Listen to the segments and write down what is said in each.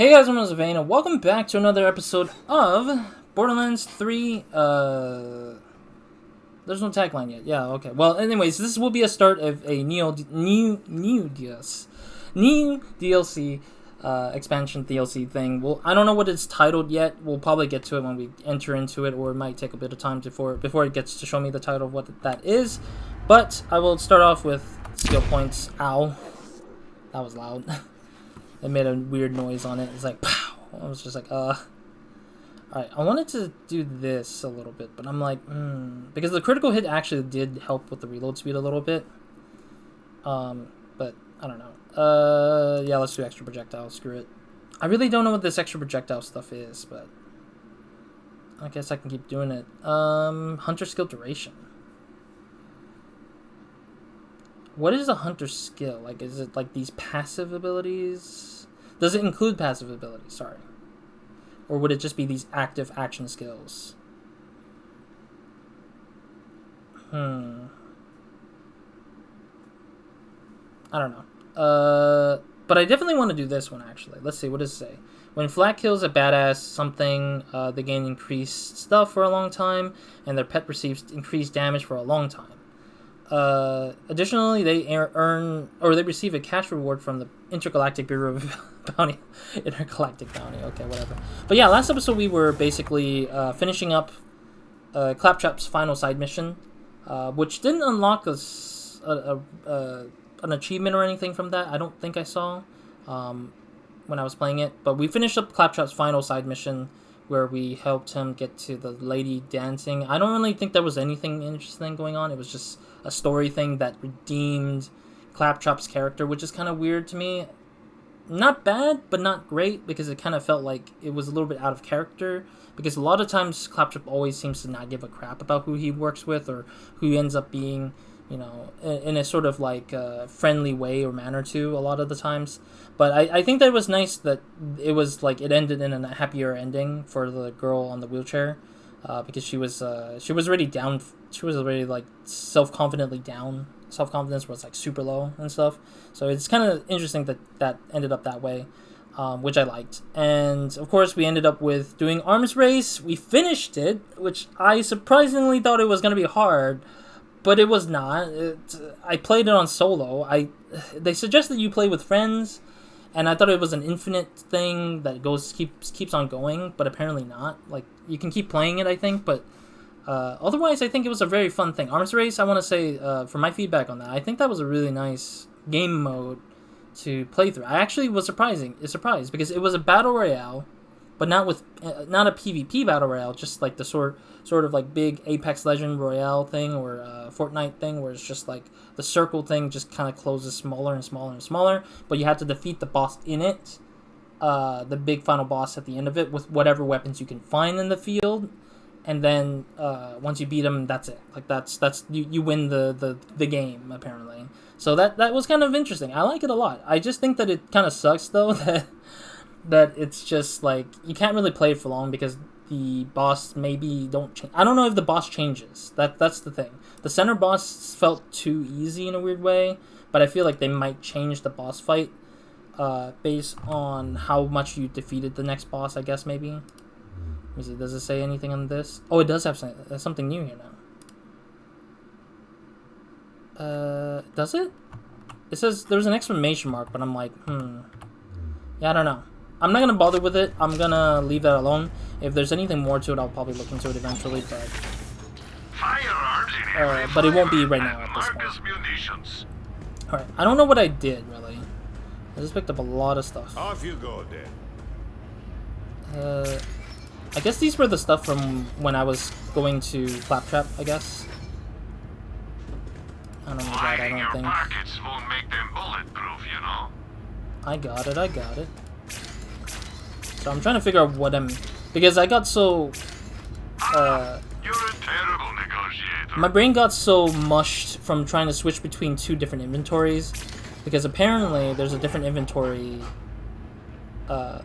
Hey guys, I'm RozaldVaneGAME, and welcome back to another episode of Borderlands 3, there's no tagline yet. Yeah, okay. Well, anyways, this will be a start of a new DLC, expansion DLC thing. Well, I don't know what it's titled yet. We'll probably get to it when we enter into it, or it might take a bit of time before it gets to show me the title of what that is. But I will start off with skill points. Ow. That was loud. It made a weird noise on it. It's like, pow. I was just like, Alright, I wanted to do this a little bit, but I'm like, because the critical hit actually did help with the reload speed a little bit. But, I don't know. Yeah, let's do extra projectile. Screw it. I really don't know what this extra projectile stuff is, but I guess I can keep doing it. Hunter skill duration. What is a hunter skill? Like, is it like these passive abilities? Does it include passive abilities? Sorry. Or would it just be these active action skills? I don't know. But I definitely want to do this one, actually. Let's see, what does it say? When Flat kills a badass something, they gain increased stuff for a long time, and their pet receives increased damage for a long time. Additionally, they receive a cash reward from the Intergalactic Bureau of Bounty. Intergalactic Bounty, okay, whatever. But yeah, last episode we were basically finishing up Claptrap's final side mission, which didn't unlock us an achievement or anything from that. I don't think I saw when I was playing it. But we finished up Claptrap's final side mission, where we helped him get to the lady dancing. I don't really think there was anything interesting going on. It was just a story thing that redeemed Claptrap's character, which is kind of weird to me. Not bad, but not great, because it kind of felt like it was a little bit out of character. Because a lot of times Claptrap always seems to not give a crap about who he works with or who he ends up being, you know, in a sort of like friendly way or manner too, a lot of the times. But I think that it was nice that it was like it ended in a happier ending for the girl on the wheelchair, because she was already down. She was already like self-confidently down. Self-confidence was like super low and stuff. So it's kind of interesting that ended up that way, which I liked. And of course we ended up with doing arms race. We finished it, which I surprisingly thought it was gonna be hard. But it was not. I played it on solo. They suggested you play with friends, and I thought it was an infinite thing that keeps on going, but apparently not. Like, you can keep playing it, I think, but otherwise I think it was a very fun thing. Arms Race, I want to say, for my feedback on that, I think that was a really nice game mode to play through. I actually was surprised because it was a battle royale, but not a PvP battle royale, just like the sort of like big Apex Legend Royale thing or Fortnite thing, where it's just like the circle thing just kind of closes smaller and smaller and smaller, but you have to defeat the boss in it, the big final boss at the end of it, with whatever weapons you can find in the field, and then once you beat him, that's it. Like that's you win the game, apparently. So that was kind of interesting. I like it a lot. I just think that it kind of sucks though that it's just like you can't really play it for long because the boss maybe don't change. I don't know if the boss changes. That's the thing. The center boss felt too easy in a weird way, but I feel like they might change the boss fight based on how much you defeated the next boss, I guess, maybe. Let me see, does it say anything on this? Oh, it does have something new here now. Does it? It says there's an exclamation mark, but I'm like, yeah, I don't know. I'm not going to bother with it. I'm going to leave that alone. If there's anything more to it, I'll probably look into it eventually, but it won't be right now at this point. Alright, I don't know what I did, really. I just picked up a lot of stuff. Off you go, then. I guess these were the stuff from when I was going to Claptrap, I guess. I don't know that, I don't think. Won't make them bulletproof, you know. I got it. So I'm trying to figure out what because I got so You're a terrible negotiator. my brain got so mushed from trying to switch between two different inventories, because apparently there's a different inventory.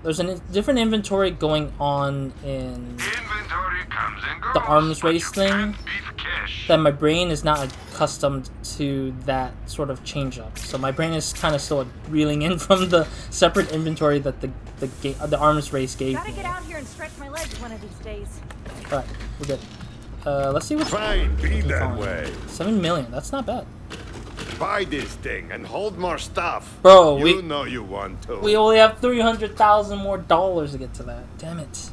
There's a different inventory going on in inventory comes and goes. the arms but race you thing, can't beat cash. that my brain is not accustomed to that sort of change up. So my brain is kind of still reeling in from the separate inventory that the arms race gave Gotta me. get out here and stretch my legs one of these days. All right, we're good. Let's see what's Fine, be that way. 7 million. That's not bad, Buy this thing and hold more stuff. bro. You know you want to. We only have $300,000 more to get to that. Damn it.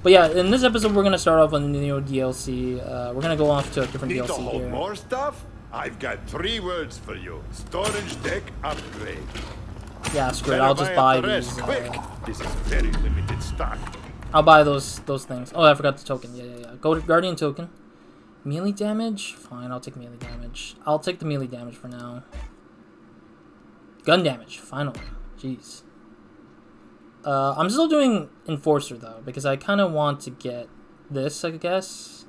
But yeah, in this episode, we're gonna start off on the new DLC. We're gonna go off to a different Need to DLC hold here. more stuff? I've got 3 words for you. Storage deck upgrade. Yeah, screw it. Better I'll just buy the rest these. quick. This is very limited stock. I'll buy those things. Oh, I forgot the token. Yeah. Go to Guardian token. Melee damage? Fine, I'll take melee damage. I'll take the melee damage for now. Gun damage, finally. Jeez. I'm still doing Enforcer, though, because I kind of want to get this, I guess.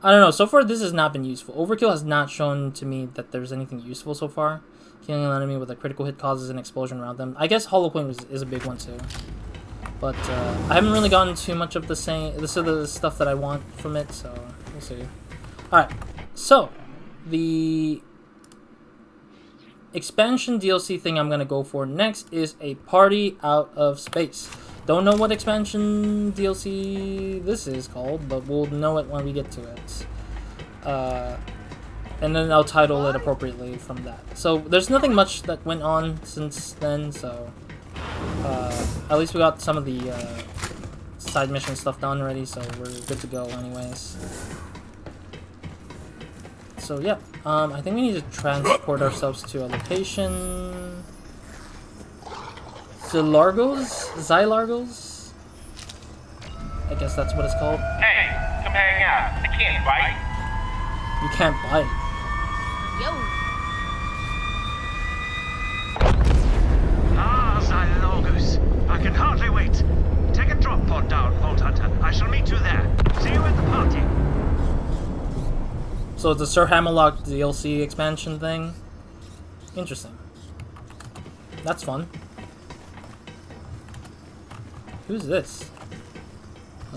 I don't know, so far this has not been useful. Overkill has not shown to me that there's anything useful so far. Killing an enemy with a critical hit causes an explosion around them. I guess Hollow Point is a big one, too. But I haven't really gotten too much of the stuff that I want from it, so we'll see. Alright, so the expansion DLC thing I'm going to go for next is a Party Out of Space. Don't know what expansion DLC this is called, but we'll know it when we get to it. And then I'll title it appropriately from that. So there's nothing much that went on since then, so at least we got some of the side mission stuff done already, so we're good to go anyways. So yeah, I think we need to transport ourselves to a location. Zylargos? I guess that's what it's called. Hey, come hang out. I can't bite. You can't bite. Yo. Zylargos. I can hardly wait. Take a drop pod down, Vault Hunter. I shall meet you there. See you at the party. So it's a Sir Hammerlock DLC expansion thing. Interesting. That's fun. Who's this?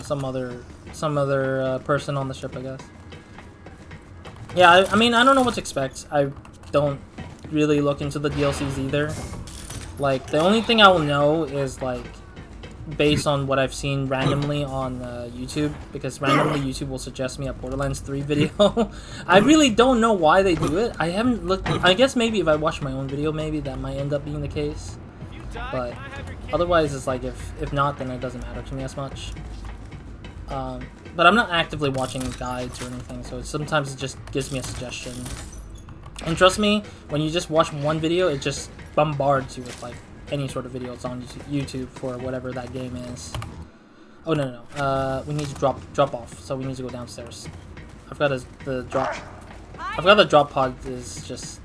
Some other person on the ship, I guess. Yeah, I mean, I don't know what to expect. I don't really look into the DLCs either. Like, the only thing I will know is, like, based on what I've seen randomly on YouTube, because randomly YouTube will suggest me a Borderlands 3 video. I really don't know why they do it. I haven't looked. I guess maybe if I watch my own video, maybe that might end up being the case. But otherwise, it's like if not, then it doesn't matter to me as much. But I'm not actively watching guides or anything, so sometimes it just gives me a suggestion. And trust me, when you just watch one video, it just bombards you with like any sort of video that's on YouTube for whatever that game is. Oh no. We need to drop off, so we need to go downstairs. I've got the drop pod is just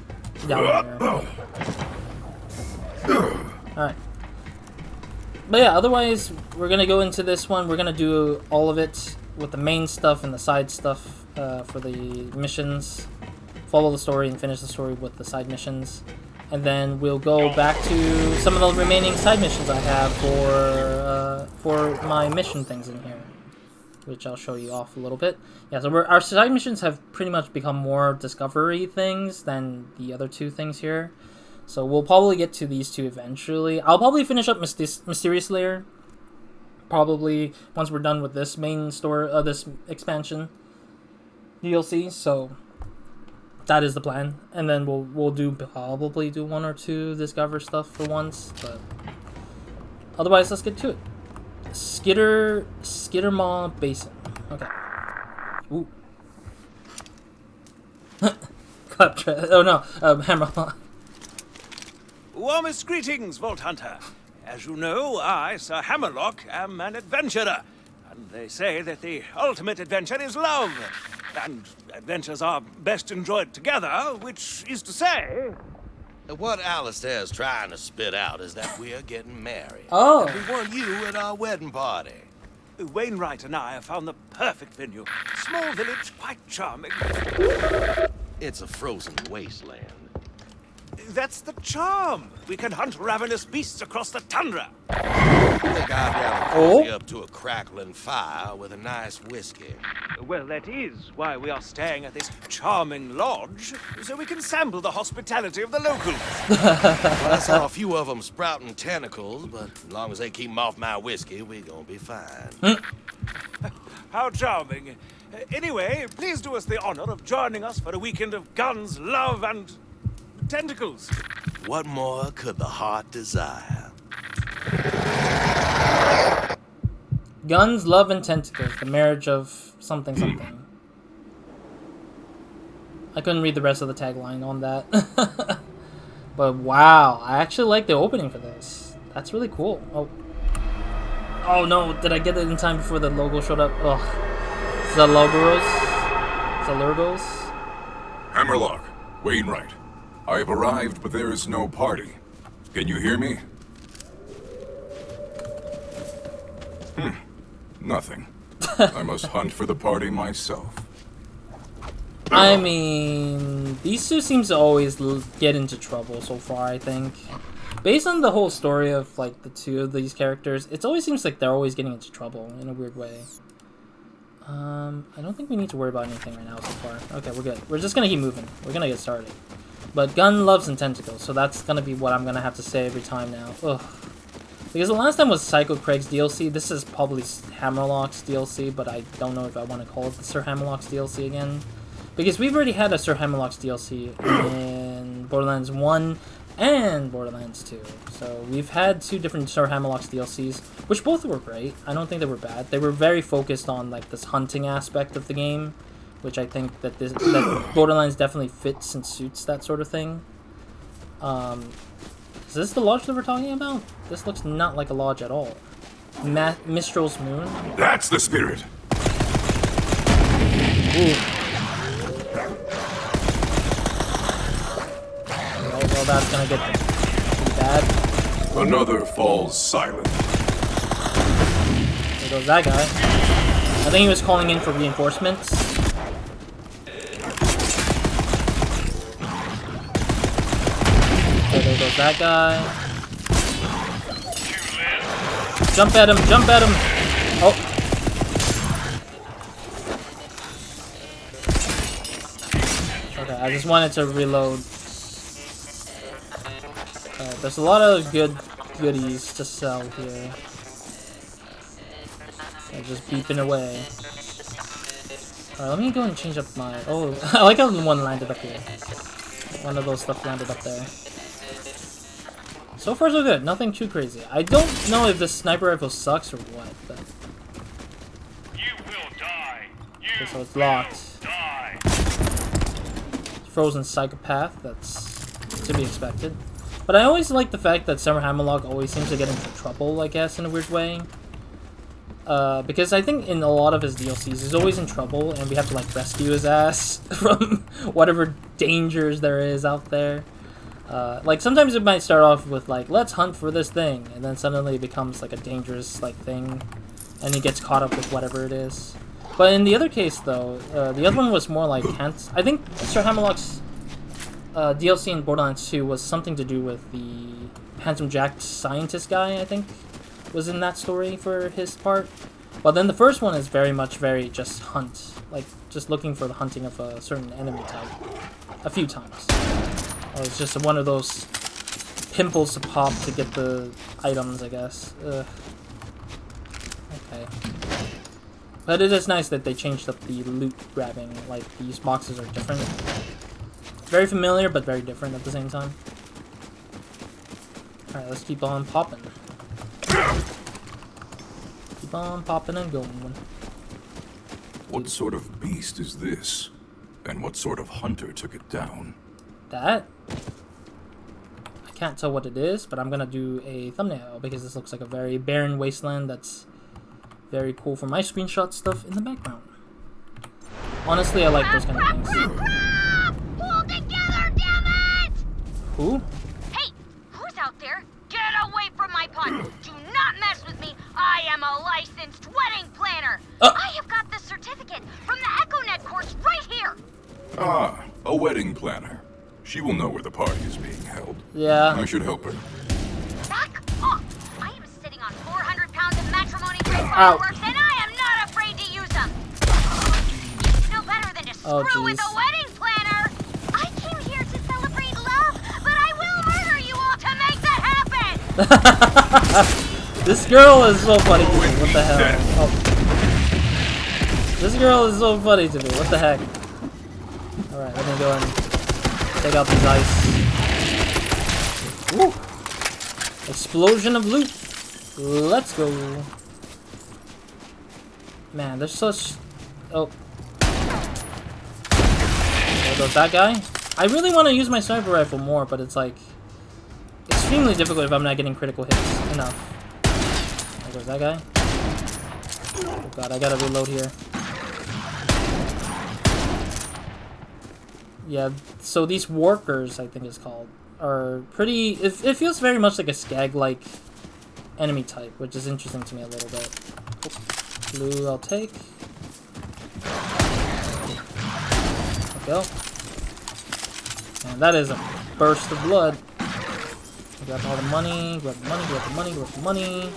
down there. Alright. But yeah, otherwise we're gonna go into this one. We're gonna do all of it with the main stuff and the side stuff for the missions. Follow the story and finish the story with the side missions. And then we'll go back to some of the remaining side missions I have for my mission things in here, which I'll show you off a little bit. Yeah, so our side missions have pretty much become more discovery things than the other two things here. So we'll probably get to these two eventually. I'll probably finish up Mysterious Lair, probably once we're done with this main story, this expansion DLC. So that is the plan, and then we'll probably do one or two Discover stuff for once, but otherwise let's get to it. Skittermaw Basin. Okay. Ooh. Oh no, Hammerlock. Warmest greetings, Vault Hunter. As you know, I, Sir Hammerlock, am an adventurer, and they say that the ultimate adventure is love. And adventures are best enjoyed together, which is to say... What Alistair's trying to spit out is that we're getting married. Oh. And we want you at our wedding party. Wainwright and I have found the perfect venue. Small village, quite charming. It's a frozen wasteland. That's the charm. We can hunt ravenous beasts across the tundra. I think I'd rather cozy up to a crackling fire with a nice whiskey. Well, that is why we are staying at this charming lodge, so we can sample the hospitality of the locals. Well, I saw a few of them sprouting tentacles, but as long as they keep them off my whiskey, we're gonna be fine. How charming. Anyway, please do us the honor of joining us for a weekend of guns, love, and tentacles. What more could the heart desire? Guns, love, and tentacles. The marriage of something something. I couldn't read the rest of the tagline on that. But wow, I actually like the opening for this. That's really cool. Oh no, did I get it in time before the logo showed up? Ugh. Zalogos? Hammerlock, Wainwright. I have arrived, but there is no party. Can you hear me? Nothing. I must hunt for the party myself. I mean, these two seems to always get into trouble so far, I think. Based on the whole story of, like, the two of these characters, it always seems like they're always getting into trouble in a weird way. I don't think we need to worry about anything right now so far. Okay, we're good. We're just gonna keep moving. We're gonna get started. But gun, loves, and tentacles, so that's gonna be what I'm gonna have to say every time now. Ugh. Because the last time was Psycho Craig's DLC. This is probably Hammerlock's DLC, but I don't know if I want to call it the Sir Hammerlock's DLC again. Because we've already had a Sir Hammerlock's DLC in Borderlands 1 and Borderlands 2. So we've had two different Sir Hammerlock's DLCs, which both were great. I don't think they were bad. They were very focused on like this hunting aspect of the game, which I think that that Borderlands definitely fits and suits that sort of thing. Is this the lodge that we're talking about? This looks not like a lodge at all. Mistral's Moon? That's the spirit. Ooh. Well, that's gonna get pretty bad. Another falls silent. There goes that guy. I think he was calling in for reinforcements. Okay, there goes that guy. Jump at him! Jump at him! Oh! Okay, I just wanted to reload. There's a lot of goodies to sell here. I'm just beeping away. Alright, let me go and change up my... Oh, I like how one landed up here. One of those stuff landed up there. So far so good, nothing too crazy. I don't know if this sniper rifle sucks or what, but... You will die. Okay, so it's locked. Die. Frozen psychopath, that's to be expected. But I always like the fact that Sir Hammerlock always seems to get into trouble, I guess, in a weird way. Because I think in a lot of his DLCs, he's always in trouble, and we have to, like, rescue his ass from whatever dangers there is out there. Like, sometimes it might start off with, like, let's hunt for this thing, and then suddenly it becomes, like, a dangerous, like, thing, and he gets caught up with whatever it is. But in the other case, though, the other one was more like, I think Sir Hammerlock's DLC in Borderlands 2 was something to do with the Handsome Jack scientist guy, I think, was in that story for his part. But then the first one is very just hunt, like, just looking for the hunting of a certain enemy type, a few times. It's just one of those pimples to pop to get the items, I guess. Ugh. Okay. But it is nice that they changed up the loot grabbing, like, these boxes are different. Very familiar, but very different at the same time. Alright, let's keep on popping. Keep on popping and going. What sort of beast is this? And what sort of hunter took it down? That? I can't tell what it is, but I'm gonna do a thumbnail because this looks like a very barren wasteland that's very cool for my screenshot stuff in the background. Honestly, I like those kind of things. Pull together, damn it! Who? Hey, who's out there? Get away from my pond! Do not mess with me! I am a licensed wedding planner! I have got the certificate from the EchoNet course right here! Ah, a wedding planner. She will know where the party is being held. Yeah. I should help her. Back off! I am sitting on 400 pounds of matrimony fireworks, and I am not afraid to use them. It's no better than to screw with a wedding planner. I came here to celebrate love, but I will murder you all to make that happen. This girl is so funny to me. What the hell? Oh. This girl is so funny to me. What the heck? Alright, let me go and take out these ice. Woo! Explosion of loot. Let's go. Man, there's such... Oh. There goes that guy. I really want to use my sniper rifle more, but it's like... extremely difficult if I'm not getting critical hits enough. There goes that guy. Oh god, I gotta reload here. Yeah, so these workers, I think it's called, are pretty... It feels very much like a skag-like enemy type, which is interesting to me a little bit. Oh, blue, I'll take. There we go. And that is a burst of blood. Grab all the money, grab the money, grab the money, grab the money.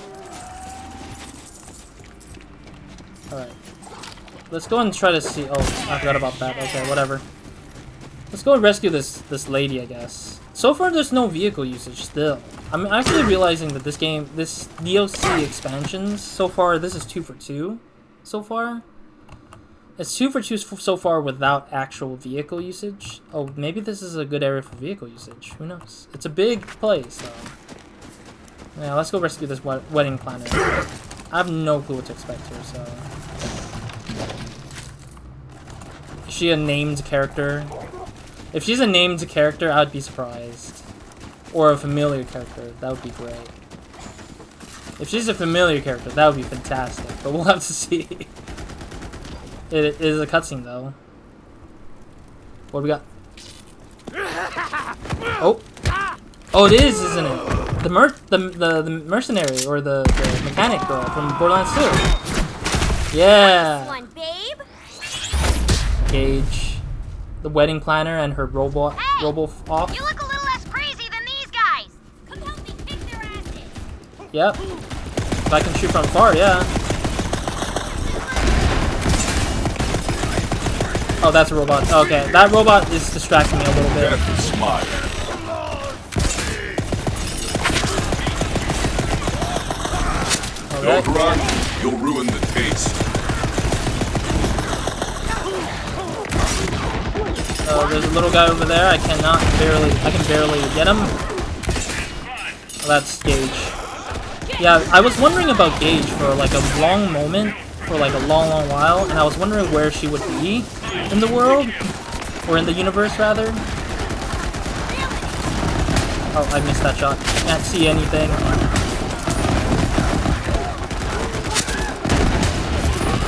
Alright. Let's go and try to see... Oh, I forgot about that. Okay, whatever. Let's go and rescue this lady, I guess. So far, there's no vehicle usage still. I'm actually realizing that this game, this DLC expansions, so far, this is 2 for 2. So far. It's 2 for 2 so far without actual vehicle usage. Oh, maybe this is a good area for vehicle usage. Who knows? It's a big place, though. Yeah, let's go rescue this wedding planner. I have no clue what to expect here, so... Is she a named character? If she's a named character, I'd be surprised. Or a familiar character, that would be great. If she's a familiar character, that would be fantastic, but we'll have to see. It is a cutscene, though. What do we got? Oh! Oh, it is, isn't it? The mercenary, or the mechanic girl from Borderlands 2. Yeah! One, babe. Gaige. The wedding planner and her robot off. You look a little less crazy than these guys. Come help me kick their asses. Yep. If I can shoot from far, yeah. Oh, that's a robot. Okay, that robot is distracting me a little bit. Okay. Don't run. You'll ruin the taste. There's a little guy over there. I can barely get him. Oh, that's Gaige. Yeah, I was wondering about Gaige for like a long moment, for like a long while, and I was wondering where she would be in the world, or in the universe rather. Oh, I missed that shot. Can't see anything.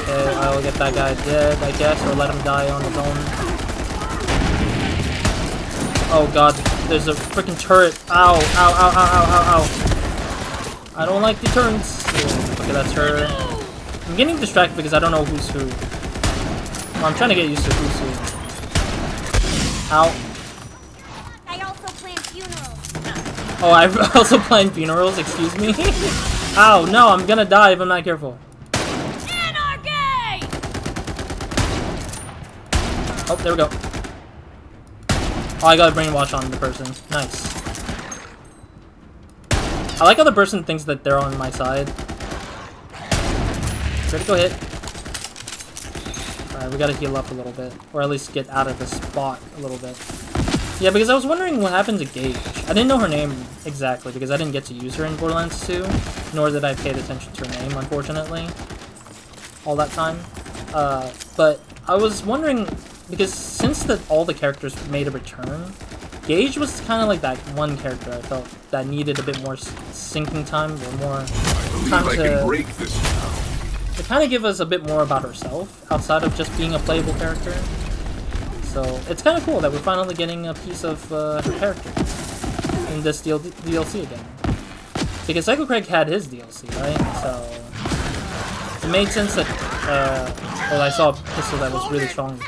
Okay, I'll get that guy dead, I guess, or let him die on his own. Oh god, there's a freaking turret. Ow, ow, ow, ow, ow, ow, ow. I don't like the turrets. Okay, that's her. I'm getting distracted because I don't know who's who. Well, I'm trying to get used to who's who. Ow. I also plan funerals. Oh, I also plan funerals, excuse me? Ow, no, I'm gonna die if I'm not careful. Anarchy! Oh, there we go. Oh, I got a brainwash on the person. Nice. I like how the person thinks that they're on my side. Critical hit. Alright, we gotta heal up a little bit. Or at least get out of the spot a little bit. Yeah, because I was wondering what happened to Gaige. I didn't know her name exactly because I didn't get to use her in Borderlands 2. Nor did I pay attention to her name, unfortunately. All that time. But I was wondering... Because since all the characters made a return, Gaige was kind of like that one character I felt that needed a bit more syncing time, or more time to kind of give us a bit more about herself outside of just being a playable character. So it's kind of cool that we're finally getting a piece of her character in this DLC again. Because Psycho Craig had his DLC, right? So it made sense that well, I saw a pistol that was really strong.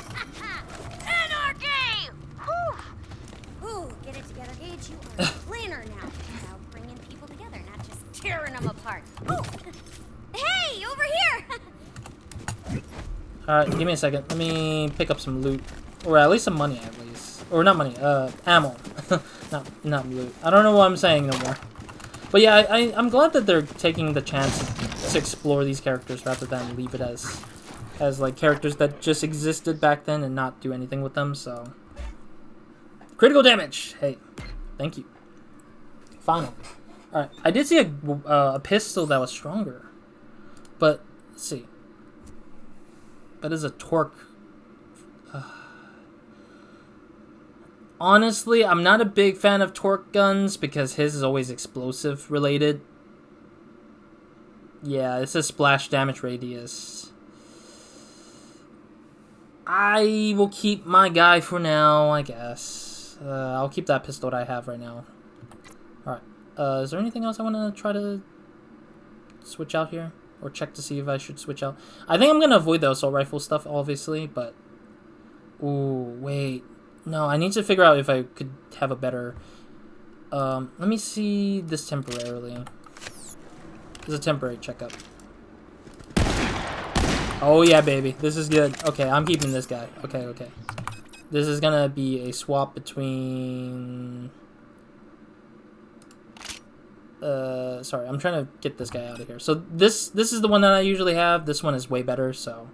Tearing them apart. Ooh. Hey, over here! Alright, give me a second. Let me pick up some loot. Or at least some money, at least. Or not money, ammo. not loot. I don't know what I'm saying no more. But yeah, I'm glad that they're taking the chance to explore these characters rather than leave it as like characters that just existed back then and not do anything with them, so. Critical damage! Hey, thank you. Final. Alright, I did see a pistol that was stronger. But, let's see. That is a torque. Honestly, I'm not a big fan of torque guns because his is always explosive related. Yeah, it's a splash damage radius. I will keep my guy for now, I guess. I'll keep that pistol that I have right now. Alright. Is there anything else I want to try to switch out here? Or check to see if I should switch out? I think I'm going to avoid the assault rifle stuff, obviously, but... Ooh, wait. No, I need to figure out if I could have a better... let me see this temporarily. This is a temporary checkup. Oh yeah, baby. This is good. Okay, I'm keeping this guy. Okay, okay. This is gonna be a swap between... sorry, I'm trying to get this guy out of here. So this is the one that I usually have. This one is way better, so...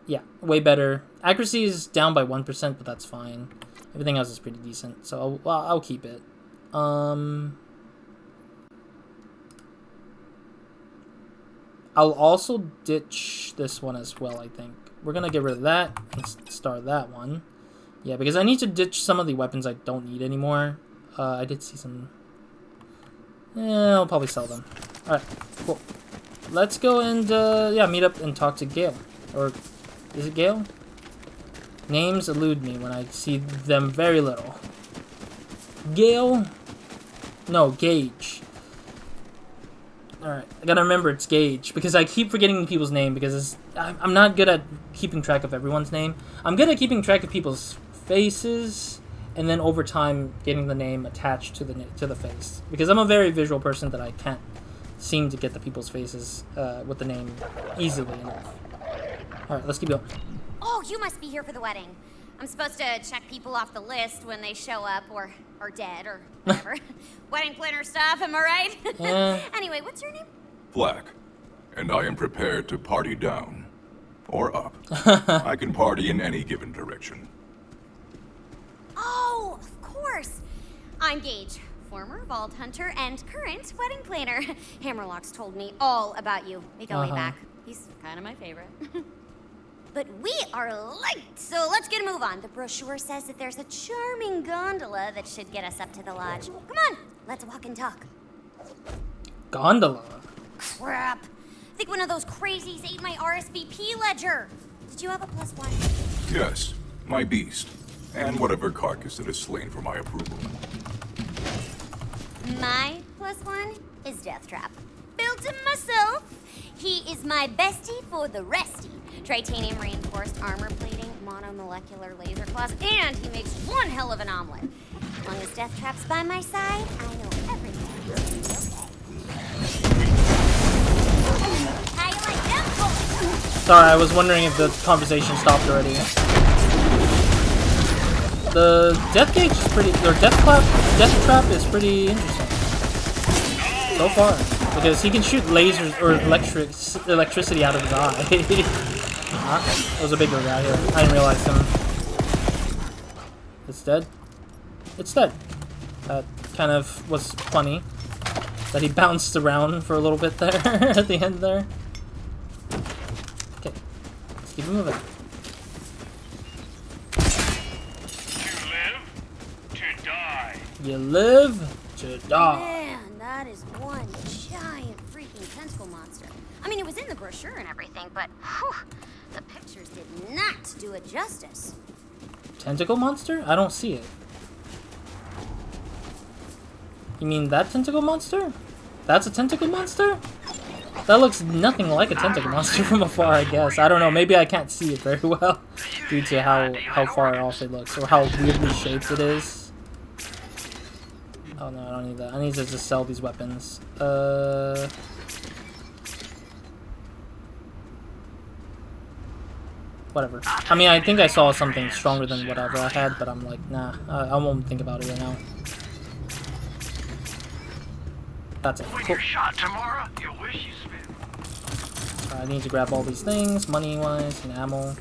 Yeah, way better. Accuracy is down by 1%, but that's fine. Everything else is pretty decent, so I'll keep it. I'll also ditch this one as well, I think. We're gonna get rid of that and start that one. Yeah, because I need to ditch some of the weapons I don't need anymore. I did see some... Yeah, I'll probably sell them. Alright, cool. Let's go and, yeah, meet up and talk to Gaile. Or... Is it Gaile? Names elude me when I see them very little. Gaile? No, Gaige. Alright, I gotta remember it's Gaige, because I keep forgetting people's name, because I'm not good at keeping track of everyone's name. I'm good at keeping track of people's faces, and then over time getting the name attached to the face. Because I'm a very visual person that I can't seem to get the people's faces with the name easily enough. Alright, let's keep going. Oh, you must be here for the wedding. I'm supposed to check people off the list when they show up, or dead, or whatever. Wedding planner stuff, am I right? Anyway, what's your name? Black. And I am prepared to party down. Or up. I can party in any given direction. Oh, of course. I'm Gaige, former vault hunter and current wedding planner. Hammerlock's told me all about you. We go way back. He's kind of my favorite. But we are late, so let's get a move on. The brochure says that there's a charming gondola that should get us up to the lodge. Come on, let's walk and talk. Gondola? Crap. I think one of those crazies ate my RSVP ledger. Did you have a +1? Yes, my beast. And whatever carcass that is slain for my approval. My +1 is Death Trap. Built him myself. He is my bestie for the resty. Titanium reinforced armor plating, monomolecular laser claws, and he makes one hell of an omelet. As long as Death Trap's by my side, I know everything will be okay. How you like them boys? Sorry, I was wondering if the conversation stopped already. The Death Gaige is pretty, or Death Trap is pretty interesting so far, because he can shoot lasers or electricity out of his eye. That was a bigger guy here. I didn't realize him. It's dead. It's dead. That kind of was funny. That he bounced around for a little bit there at the end there. Okay, let's keep moving. You live to die. Man, that is one giant freaking tentacle monster. I mean, it was in the brochure and everything, but whew, the pictures did not do it justice. Tentacle monster? I don't see it. You mean that tentacle monster? That's a tentacle monster? That looks nothing like a tentacle monster from afar, I guess. I don't know, maybe I can't see it very well due to how far off it looks, or how weirdly shaped it is. Oh no, I don't need that. I need to just sell these weapons. whatever. I mean, I think I saw something stronger than whatever I had, but I'm like, nah, I won't think about it right now. That's it. When Cool. you're shot tomorrow, you'll wish you spent. I need to grab all these things, money-wise and ammo.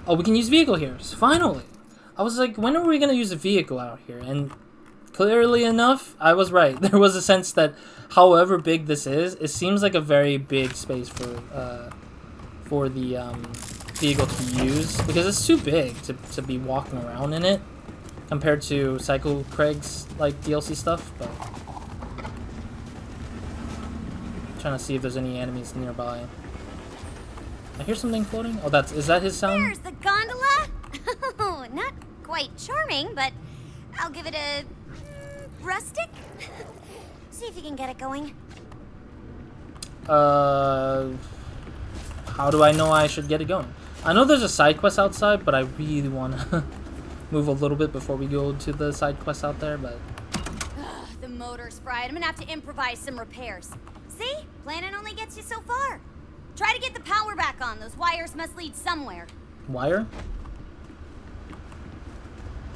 Oh, we can use vehicle here. Finally! I was like, when are we gonna use a vehicle out here? And clearly enough, I was right. There was a sense that, however big this is, it seems like a very big space for the vehicle to use, because it's too big to be walking around in it compared to Cycle Craig's like DLC stuff. But trying to see if there's any enemies nearby. I hear something floating. Oh, is that his sound? There's the gondola. Oh, not quite charming, but I'll give it a rustic. See if you can get it going. How do I know I should get it going? I know there's a side quest outside, but I really want to move a little bit before we go to the side quest out there, but... The motor's fried. I'm gonna have to improvise some repairs. See? Planning only gets you so far. Try to get the power back on. Those wires must lead somewhere. Wire?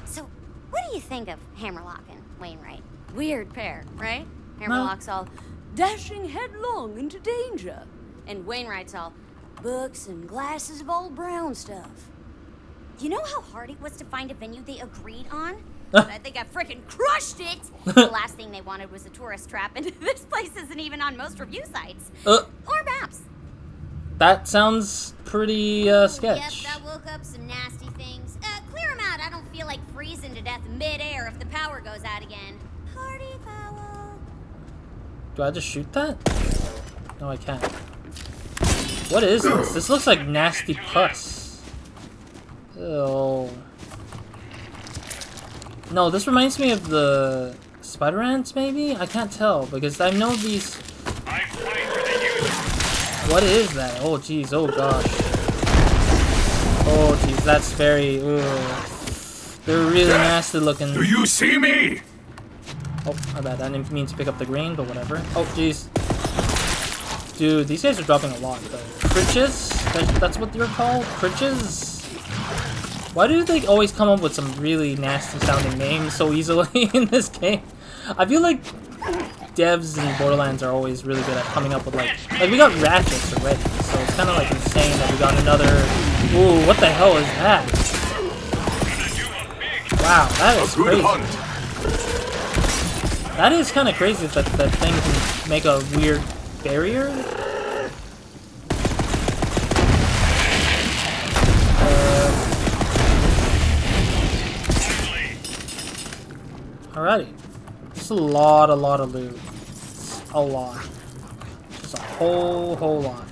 So, what do you think of Hammerlock and Wainwright? Weird pair, right? Hammerlock's all dashing headlong into danger. And Wainwright's all books and glasses of old brown stuff. You know how hard it was to find a venue they agreed on? But I think I frickin' crushed it! The last thing they wanted was a tourist trap, and this place isn't even on most review sites. Or maps. That sounds pretty sketch. Yep, that woke up some nasty things. Clear them out. I don't feel like freezing to death mid-air if the power goes out again. Party foul. Do I just shoot that? No, I can't. What is this? This looks like nasty pus. Oh. No, this reminds me of the spider ants, maybe? I can't tell, because I know these... What is that? Oh, jeez. Oh, gosh. Oh, jeez. That's very... Ugh. They're really nasty looking. Do you see me? Oh, my bad. I didn't mean to pick up the green, but whatever. Oh, jeez. Dude, these guys are dropping a lot, though. Critches? That's what they're called? Critches? Why do they always come up with some really nasty sounding names so easily in this game? I feel like devs in Borderlands are always really good at coming up with like we got Ratchets already, so it's kind of like insane that we got another. Ooh, what the hell is that? Wow, that is crazy. That is kind of crazy that that thing can make a weird barrier. Alrighty. Just a lot of loot. A lot. Just a whole lot.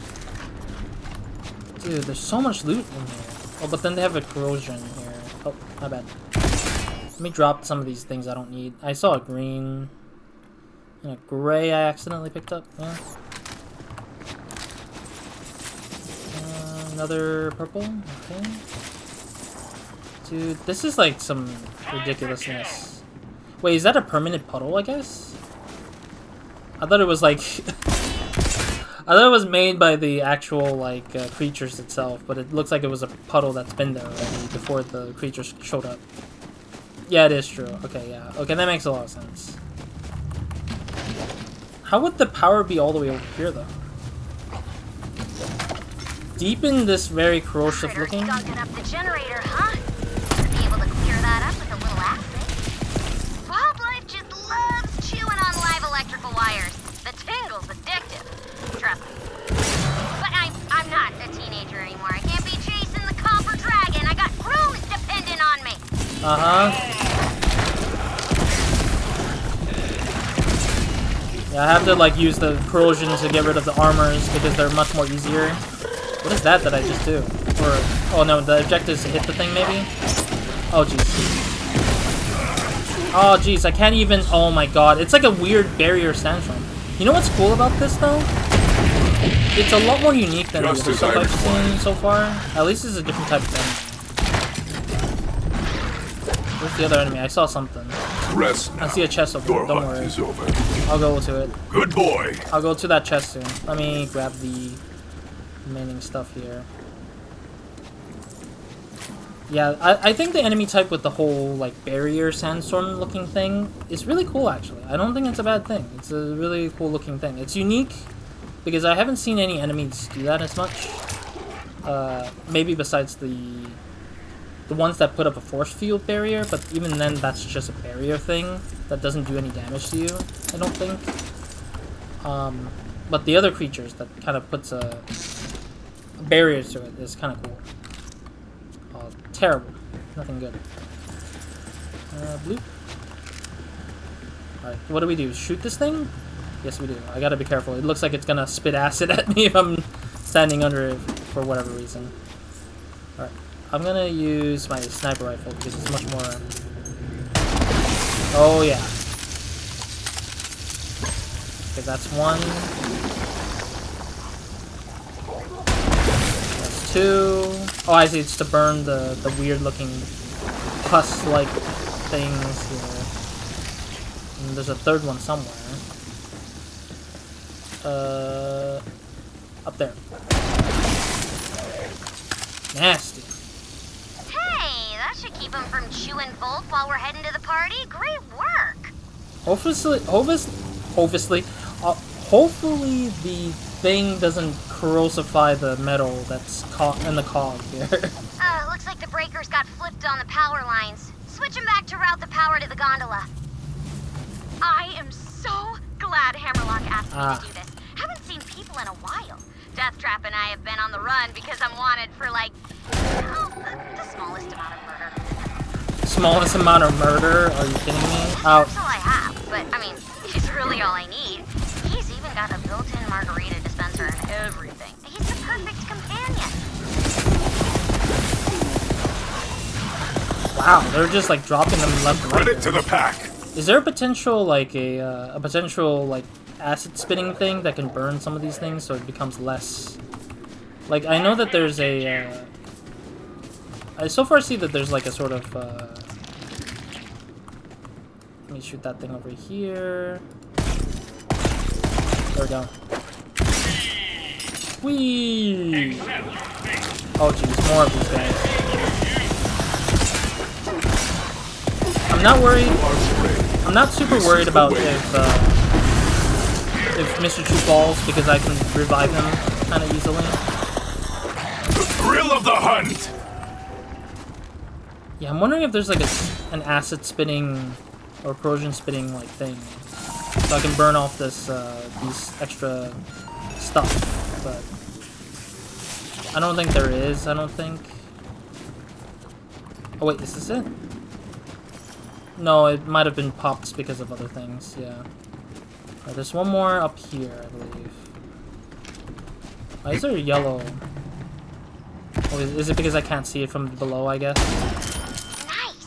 Dude, there's so much loot in here. Oh, but then they have a corrosion here. Oh, my bad. Let me drop some of these things I don't need. I saw a green and a gray I accidentally picked up. Yeah. Another purple. Okay. Dude, this is like some ridiculousness. Wait, is that a permanent puddle, I guess? I thought it was like... I thought it was made by the actual, like, creatures itself, but it looks like it was a puddle that's been there already before the creatures showed up. Yeah, it is true. Okay, yeah. Okay, that makes a lot of sense. How would the power be all the way over here, though? Deep in this very corrosive looking... Gunking up the generator, huh? Be able to clear that up with a little acid. Wildlife just loves chewing on live electrical wires. The tingle's addictive. Trust me. But I'm not a teenager anymore. I can't be chasing the copper dragon. I got crews dependent on me. Yeah, I have to like use the corrosion to get rid of the armors because they're much more easier. What is that I just do? Or oh no, the objective is to hit the thing maybe? Oh jeez. Oh jeez, I can't even. Oh my god, it's like a weird barrier sandstorm. You know what's cool about this though? It's a lot more unique than the other stuff I've seen so far. At least it's a different type of enemy. Where's the other enemy? I saw something. Rest now. I see a chest over there. Don't worry. Is over. I'll go to it. Good boy. I'll go to that chest soon. Let me grab the remaining stuff here. Yeah, I think the enemy type with the whole, like, barrier sandstorm looking thing is really cool, actually. I don't think it's a bad thing. It's a really cool looking thing. It's unique, because I haven't seen any enemies do that as much. Maybe besides the ones that put up a force field barrier, but even then, that's just a barrier thing that doesn't do any damage to you, I don't think. But the other creatures that kind of puts a barrier to it is kind of cool. Terrible. Nothing good. Blue. Alright, what do we do? Shoot this thing? Yes, we do. I gotta be careful. It looks like it's gonna spit acid at me if I'm standing under it for whatever reason. Alright, I'm gonna use my sniper rifle because it's much more... Oh, yeah. Okay, that's one. That's two. Oh, I see. It's to burn the weird-looking pus-like things here. And there's a third one somewhere. Up there. Nasty. Hey, that should keep him from chewing Volk while we're heading to the party. Great work. Hopefully the thing doesn't corrosify the metal that's caught in the cog here. Looks like the breakers got flipped on the power lines. Switch them back to route the power to the gondola. I am so glad Hammerlock asked me to do this. Haven't seen people in a while. Deathtrap and I have been on the run because I'm wanted for, like, the smallest amount of murder. Smallest amount of murder? Are you kidding me? That's all I have, but, I mean, he's really all I need. He's even got a built-in margarita dispenser and everything. He's the perfect companion. Wow, they're just, like, dropping them left and right. Credit to the pack. Is there a potential, like, a potential, like, acid spitting thing that can burn some of these things so it becomes less... Like, I know that there's a, I so far see that there's, like, a sort of, let me shoot that thing over here. There we go. Whee! Oh, jeez, more of these guys. I'm not worried. I'm not super worried about if Mr. Chu falls because I can revive him kind of easily. The thrill of the hunt. Yeah, I'm wondering if there's like an acid spitting or corrosion spitting like thing, so I can burn off this these extra stuff. But I don't think there is. I don't think. Oh wait, is this it? No, it might have been popped because of other things. Yeah. Right, there's one more up here, I believe. Why is there yellow? Oh, is it because I can't see it from below, I guess? Nice.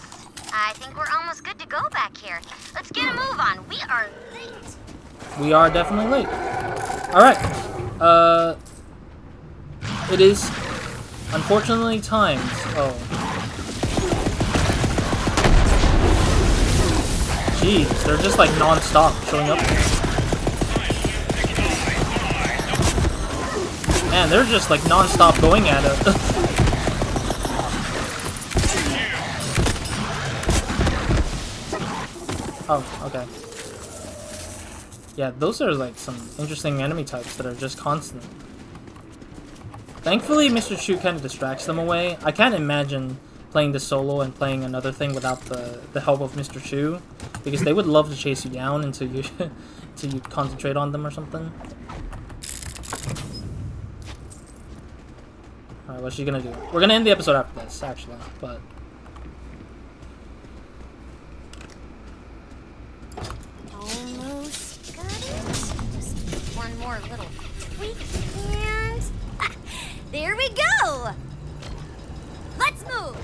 I think we're almost good to go back here. Let's get a move on. We are late. We are definitely late. Alright. It is unfortunately timed. Oh. Jeez, they're just like non-stop showing up. Man, they're just like non-stop going at it. Oh, okay. Yeah, those are like some interesting enemy types that are just constant. Thankfully, Mr. Chu kind of distracts them away. I can't imagine playing this solo and playing another thing without the help of Mr. Chu, because they would love to chase you down until you until you concentrate on them or something. Alright, what's she gonna do? We're gonna end the episode after this, actually, but... Almost got it. Just one more little tweak and... there we go! Let's move!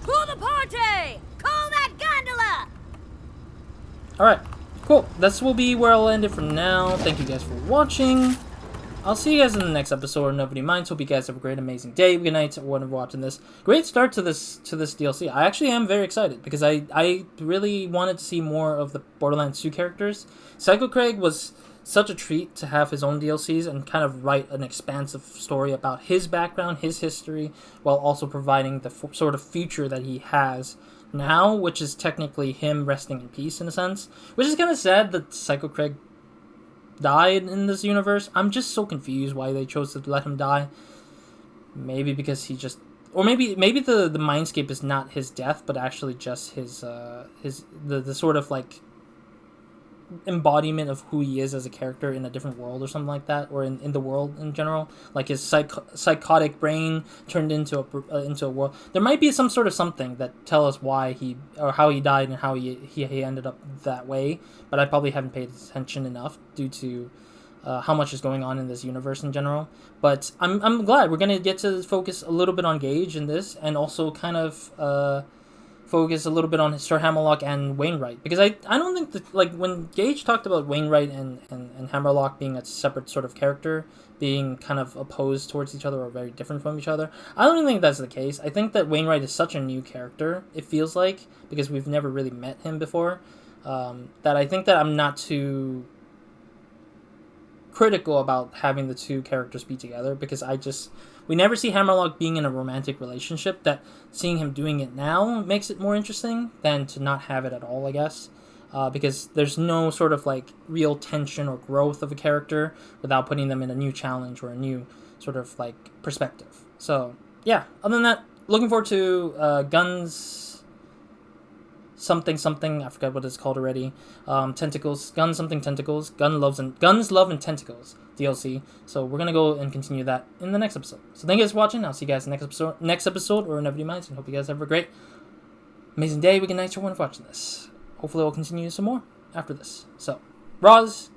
To the party! Call that gondola! Alright, cool. This will be where I'll end it for now. Thank you guys for watching. I'll see you guys in the next episode of Nobody Minds. Hope you guys have a great, amazing day. Good night to everyone watching this. Great start to this DLC. I actually am very excited because I really wanted to see more of the Borderlands 2 characters. Psycho Craig was such a treat to have his own DLCs and kind of write an expansive story about his background, his history, while also providing the sort of future that he has now, which is technically him resting in peace in a sense. Which is kind of sad that Psycho Craig died in this universe. I'm just so confused why they chose to let him die. Maybe because he just... Or maybe the mindscape is not his death, but actually just the sort of like embodiment of who he is as a character in a different world or something like that, or in the world in general. Like his psychotic brain turned into a world. There might be some sort of something that tell us why he or how he died and how he ended up that way. But I probably haven't paid attention enough due to how much is going on in this universe in general. But I'm glad we're gonna get to focus a little bit on Gaige in this, and also kind of focus a little bit on Sir Hammerlock and Wainwright, because I don't think that, like, when Gaige talked about Wainwright and Hammerlock being a separate sort of character, being kind of opposed towards each other or very different from each other, I don't think that's the case. I think that Wainwright is such a new character, it feels like, because we've never really met him before, that I think that I'm not too critical about having the two characters be together, because we never see Hammerlock being in a romantic relationship, that seeing him doing it now makes it more interesting than to not have it at all, I guess. Because there's no sort of like real tension or growth of a character without putting them in a new challenge or a new sort of like perspective. So yeah, other than that, looking forward to Guns something, I forgot what it's called already. Tentacles, Guns something Tentacles, Guns, Love, and Tentacles DLC. So we're gonna go and continue that in the next episode. So thank you guys for watching. I'll see you guys in the next episode or whenever you mind. And hope you guys have a great, amazing day, weekend, night, or when watching this. Hopefully we'll continue some more after this. So, Roz